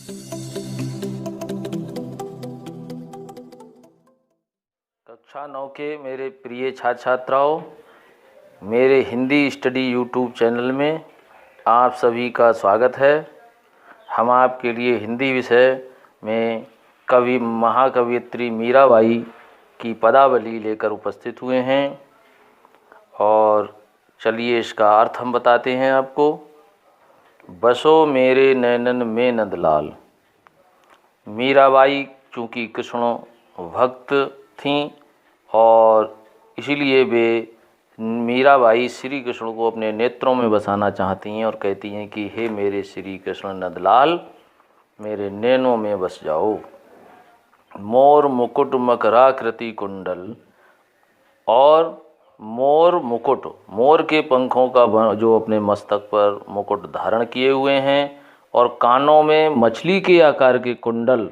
कक्षा 9 के मेरे प्रिय छात्र छात्राओं, मेरे हिंदी स्टडी यूट्यूब चैनल में आप सभी का स्वागत है। हम आपके लिए हिंदी विषय में कवि महाकवियत्री मीराबाई की पदावली लेकर उपस्थित हुए हैं और चलिए इसका अर्थ हम बताते हैं आपको। बसो मेरे नैनन में नंदलाल। मीराबाई चूँकि कृष्ण भक्त थीं और इसीलिए वे मीराबाई श्री कृष्ण को अपने नेत्रों में बसाना चाहती हैं और कहती हैं कि हे मेरे श्री कृष्ण नंदलाल, मेरे नैनों में बस जाओ। मोर मुकुट मकराकृति कुंडल, और मोर मुकुट, मोर के पंखों का जो अपने मस्तक पर मुकुट धारण किए हुए हैं और कानों में मछली के आकार के कुंडल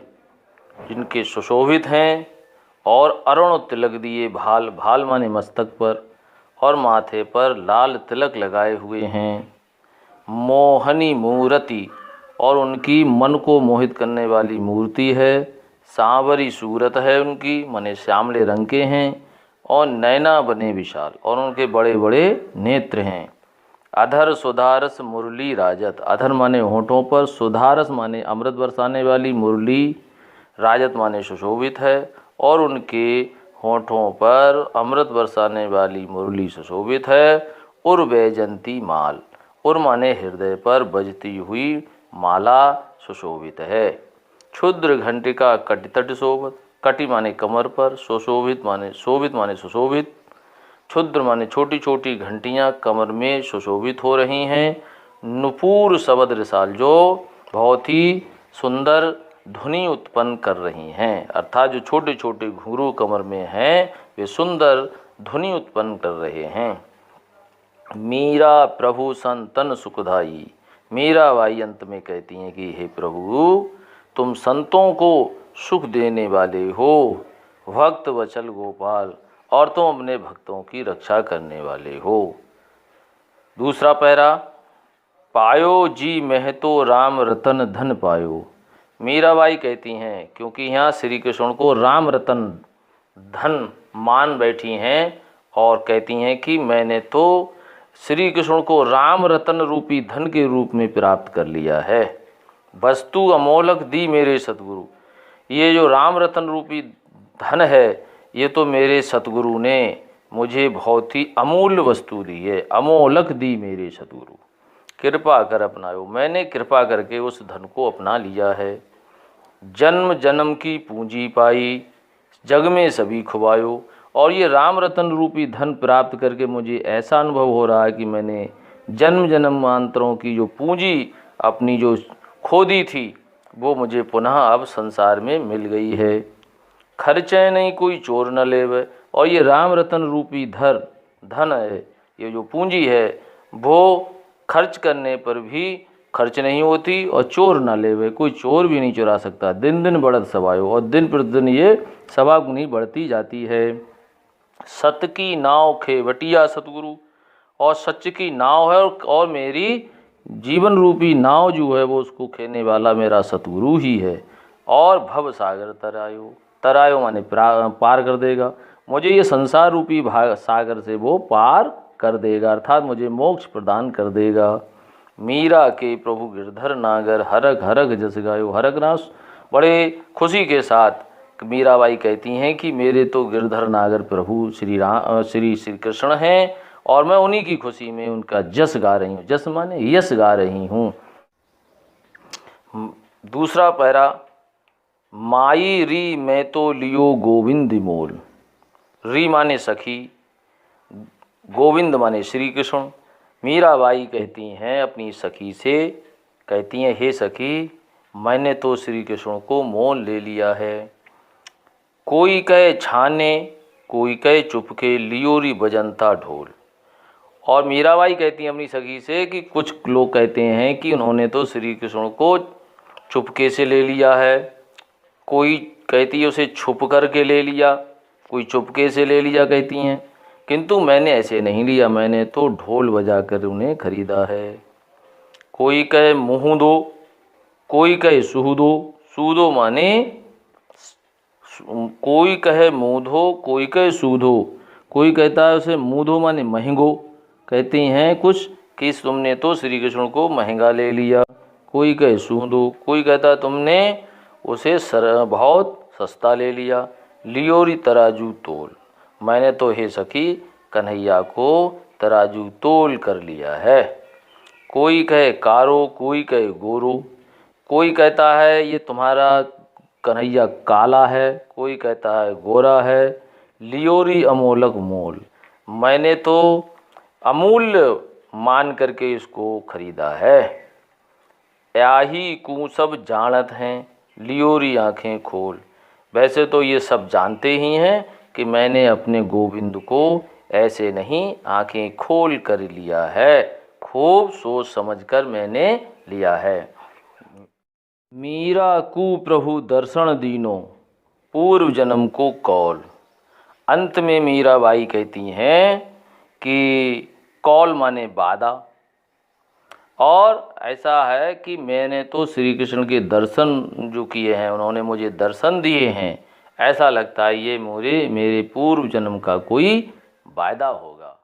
जिनके सुशोभित हैं और अरुण तिलक दिए भाल, भाल माने मस्तक पर, और माथे पर लाल तिलक लगाए हुए हैं। मोहनी मूर्ति, और उनकी मन को मोहित करने वाली मूर्ति है। सांवरी सूरत है उनकी, माने श्यामले रंग के हैं, और नैना बने विशाल, और उनके बड़े बड़े नेत्र हैं। अधर सुधारस मुरली राजत, अधर माने होठों पर, सुधारस माने अमृत बरसाने वाली, मुरली राजत माने सुशोभित है, और उनके होठों पर अमृत बरसाने वाली मुरली सुशोभित है। उर वैजंती माल, उर माने हृदय पर बजती हुई माला सुशोभित है। क्षुद्र घंटिका कटितट शोभत, कटि माने कमर पर, सुशोभित माने शोभित माने सुशोभित, क्षुद्र माने छोटी छोटी घंटियाँ कमर में सुशोभित हो रही हैं। नुपुर शब्द रिसाल, जो बहुत ही सुंदर ध्वनि उत्पन्न कर रही हैं, अर्थात जो छोटे छोटे घुंघरू कमर में हैं वे सुंदर ध्वनि उत्पन्न कर रहे हैं। मीरा प्रभु संतन सुखदाई, मीराबाई अंत में कहती हैं कि हे प्रभु, तुम संतों को सुख देने वाले हो, भक्त वचल गोपाल, और तुम अपने भक्तों की रक्षा करने वाले हो। दूसरा पैरा, पायो जी महतो राम रतन धन पायो। मीराबाई कहती हैं क्योंकि यहाँ श्री कृष्ण को राम रतन धन मान बैठी हैं और कहती हैं कि मैंने तो श्री कृष्ण को राम रतन रूपी धन के रूप में प्राप्त कर लिया है। वस्तु अमोलक दी मेरे सतगुरु, ये जो राम रतन रूपी धन है ये तो मेरे सतगुरु ने मुझे बहुत ही अमूल्य वस्तु दी है। अमोलक दी मेरे सतगुरु, कृपा कर अपनायो, मैंने कृपा करके उस धन को अपना लिया है। जन्म जन्म की पूंजी पाई, जग में सभी खुबायो, और ये राम रतन रूपी धन प्राप्त करके मुझे ऐसा अनुभव हो रहा है कि मैंने जन्म जन्मांतरों की जो पूंजी अपनी जो खो दी थी वो मुझे पुनः अब संसार में मिल गई है। खर्चे नहीं कोई चोर न लेवे, और ये राम रतन रूपी धन है, ये जो पूंजी है वो खर्च करने पर भी खर्च नहीं होती, और चोर ना लेवे, कोई चोर भी नहीं चुरा सकता। दिन दिन बढ़त सवायो, और दिन प्रतिदिन ये सवागुनी बढ़ती जाती है। सत की नाव खेवटिया सतगुरु, और सच की नाव है और मेरी जीवन रूपी नाव जो है वो उसको खेने वाला मेरा सतगुरु ही है। और भव सागर तरायो, तरायो माने पार कर देगा, मुझे ये संसार रूपी सागर से वो पार कर देगा, अर्थात मुझे मोक्ष प्रदान कर देगा। मीरा के प्रभु गिरधर नागर, हरक हरक जस गायो, हरक नाश, बड़े खुशी के साथ मीराबाई कहती हैं कि मेरे तो गिरधर नागर प्रभु श्री कृष्ण हैं और मैं उन्हीं की खुशी में उनका जस गा रही हूँ। जस माने यश गा रही हूँ। दूसरा पैरा, माई री मैं तो लियो गोविंद मोल। री माने सखी, गोविंद माने श्री कृष्ण। मीराबाई कहती हैं अपनी सखी से, कहती हैं हे सखी, मैंने तो श्री कृष्ण को मोल ले लिया है। कोई कहे छाने, कोई कहे चुपके, लियोरी बजंता ढोल। और मीराबाई कहती हैं अपनी सखी से कि कुछ लोग कहते हैं कि उन्होंने तो श्री कृष्ण को चुपके से ले लिया है, कोई कहती है उसे छुप करके ले लिया, कोई चुपके से ले लिया कहती हैं, किंतु मैंने ऐसे नहीं लिया, मैंने तो ढोल बजा कर उन्हें खरीदा है। कोई कहे मुँह दो, कोई कहे सूदो, सूदो माने कोई कहे मूधो, कोई कहे सूधो, कोई कहता है उसे मूधो माने महंगो, कहती हैं कुछ कि तुमने तो श्री कृष्ण को महंगा ले लिया। कोई कहे सूदो, कोई कहता तुमने उसे बहुत सस्ता ले लिया। लियोरी तराजू तोल, मैंने तो हे सखी कन्हैया को तराजू तोल कर लिया है। कोई कहे कारो, कोई कहे गोरो, कोई कहता है ये तुम्हारा कन्हैया काला है, कोई कहता है गोरा है। लियोरी अमोलक मोल, मैंने तो अमूल्य मान करके इसको खरीदा है। याही कू सब जानत हैं, लियोरी आंखें खोल, वैसे तो ये सब जानते ही हैं कि मैंने अपने गोविंद को ऐसे नहीं आंखें खोल कर लिया है, खूब सोच समझकर मैंने लिया है। मीरा कू प्रभु दर्शन दीनो, पूर्व जन्म को कौल। अंत में मीराबाई कहती हैं कि कौल माने वादा, और ऐसा है कि मैंने तो श्री कृष्ण के दर्शन जो किए हैं, उन्होंने मुझे दर्शन दिए हैं, ऐसा लगता है ये मेरे पूर्व जन्म का कोई वायदा होगा।